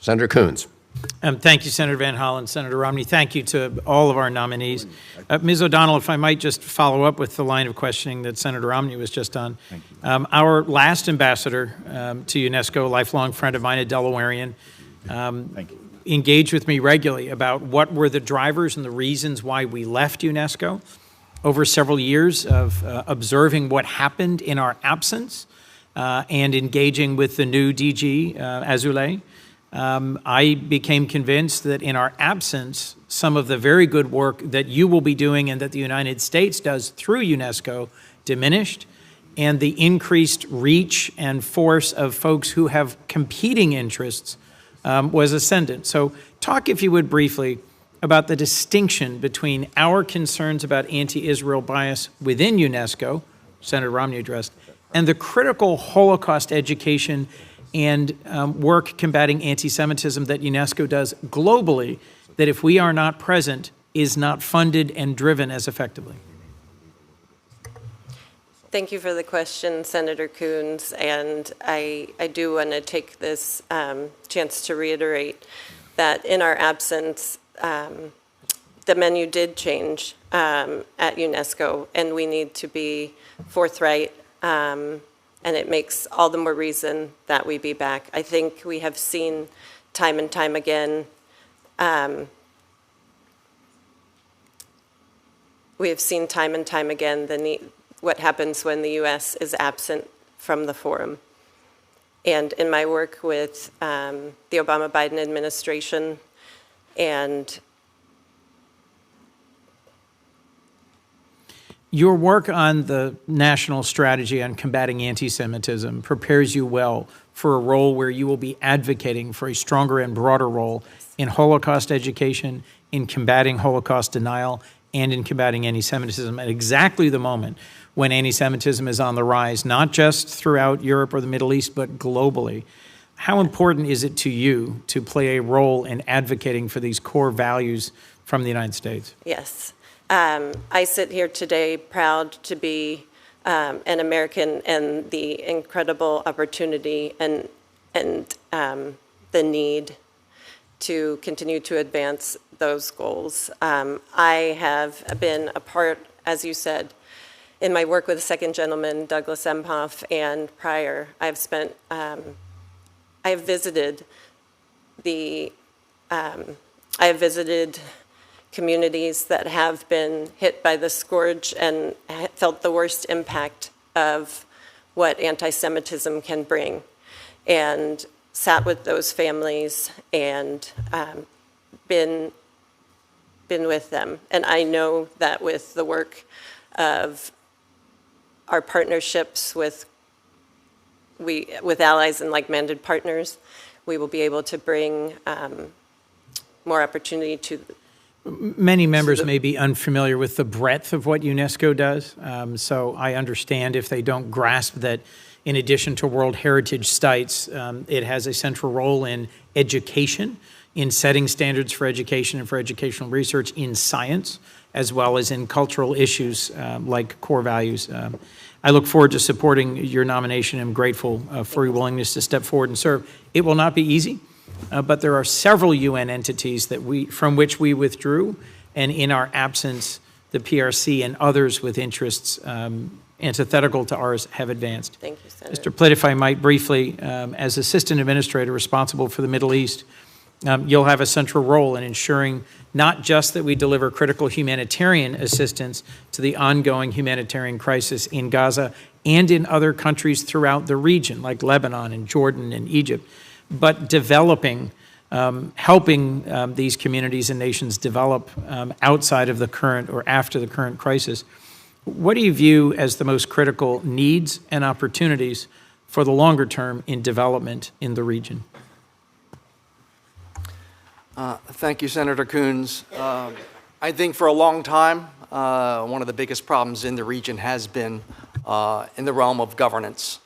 Senator Coons. Thank you, Senator Van Hollen. Senator Romney, thank you to all of our nominees. Ms. O'Donnell, if I might just follow up with the line of questioning that Senator Romney was just on. Our last ambassador to UNESCO, a lifelong friend of mine, a Delawarean, engaged with me regularly about what were the drivers and the reasons why we left UNESCO. Over several years of observing what happened in our absence and engaging with the new DG, Azoulay, I became convinced that in our absence, some of the very good work that you will be doing and that the United States does through UNESCO diminished, and the increased reach and force of folks who have competing interests was ascendant. So talk, if you would, briefly about the distinction between our concerns about anti-Israel bias within UNESCO, Senator Romney addressed, and the critical Holocaust education and work combating anti-Semitism that UNESCO does globally, that if we are not present, is not funded and driven as effectively. Thank you for the question, Senator Coons. And I do want to take this chance to reiterate that in our absence, the menu did change at UNESCO, and we need to be forthright, and it makes all the more reason that we be back. I think we have seen time and time again, the need, what happens when the U.S. is absent from the forum. And in my work with the Obama-Biden administration and your work on the national strategy on combating anti-Semitism prepares you well for a role where you will be advocating for a stronger and broader role in Holocaust education, in combating Holocaust denial, and in combating anti-Semitism at exactly the moment when anti-Semitism is on the rise, not just throughout Europe or the Middle East, but globally. How important is it to you to play a role in advocating for these core values from the United States? Yes. I sit here today proud to be an American, and the incredible opportunity and the need to continue to advance those goals. I have been a part, as you said, in my work with the second gentleman, Douglas Emhoff, and prior, I have visited communities that have been hit by the scourge and felt the worst impact of what anti-Semitism can bring, and sat with those families and been with them. And I know that with the work of our partnerships with allies and like-minded partners, we will be able to bring more opportunity to. Many members may be unfamiliar with the breadth of what UNESCO does, so I understand if they don't grasp that in addition to World Heritage sites, it has a central role in education, in setting standards for education and for educational research in science, as well as in cultural issues like core values. I look forward to supporting your nomination. I'm grateful for your willingness to step forward and serve. It will not be easy, but there are several UN entities from which we withdrew, and in our absence, the PRC and others with interests antithetical to ours have advanced. Thank you, Senator. Mr. Plitt, if I might briefly, as Assistant Administrator responsible for the Middle East, you'll have a central role in ensuring not just that we deliver critical humanitarian assistance to the ongoing humanitarian crisis in Gaza and in other countries throughout the region, like Lebanon and Jordan and Egypt, but developing, helping these communities and nations develop outside of the current or after the current crisis. What do you view as the most critical needs and opportunities for the longer term in development in the region? Thank you, Senator Coons. I think for a long time, one of the biggest problems in the region has been in the realm of governance.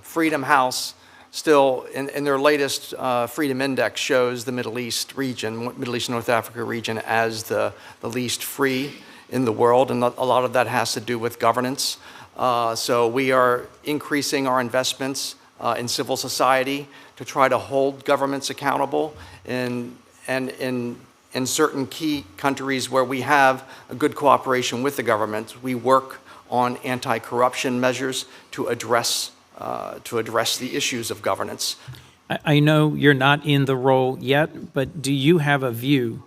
Freedom House still, in their latest Freedom Index, shows the Middle East region, Middle East North Africa region, as the least free in the world, and a lot of that has to do with governance. So we are increasing our investments in civil society to try to hold governments accountable. And in certain key countries where we have a good cooperation with the government, we work on anti-corruption measures to address the issues of governance. I know you're not in the role yet, but do you have a view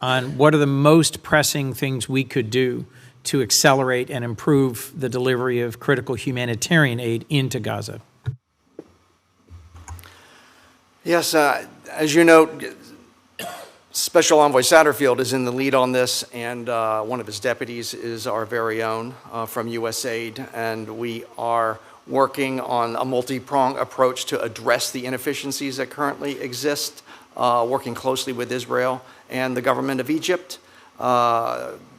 on what are the most pressing things we could do to accelerate and improve the delivery of critical humanitarian aid into Gaza? Yes, as you know, Special Envoy Satterfield is in the lead on this, and one of his deputies is our very own from USAID, and we are working on a multi-pronged approach to address the inefficiencies that currently exist, working closely with Israel and the government of Egypt,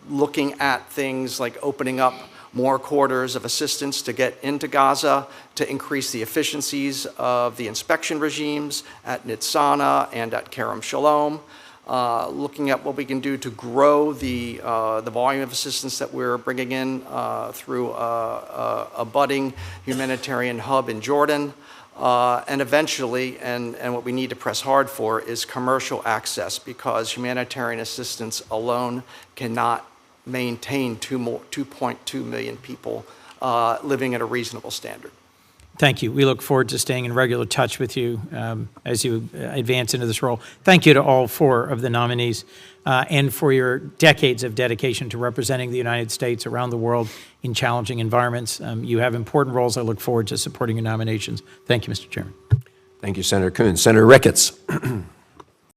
looking at things like opening up more corridors of assistance to get into Gaza, to increase the efficiencies of the inspection regimes at Nitzana and at Kerem Shalom, looking at what we can do to grow the volume of assistance that we're bringing in through a budding humanitarian hub in Jordan, and eventually, and what we need to press hard for, is commercial access, because humanitarian assistance alone cannot maintain 2.2 million people living at a reasonable standard. Thank you. We look forward to staying in regular touch with you as you advance into this role. Thank you to all 4 of the nominees and for your decades of dedication to representing the United States around the world in challenging environments. You have important roles. I look forward to supporting your nominations. Thank you, Mr. Chairman. Thank you, Senator Coons. Senator Ricketts.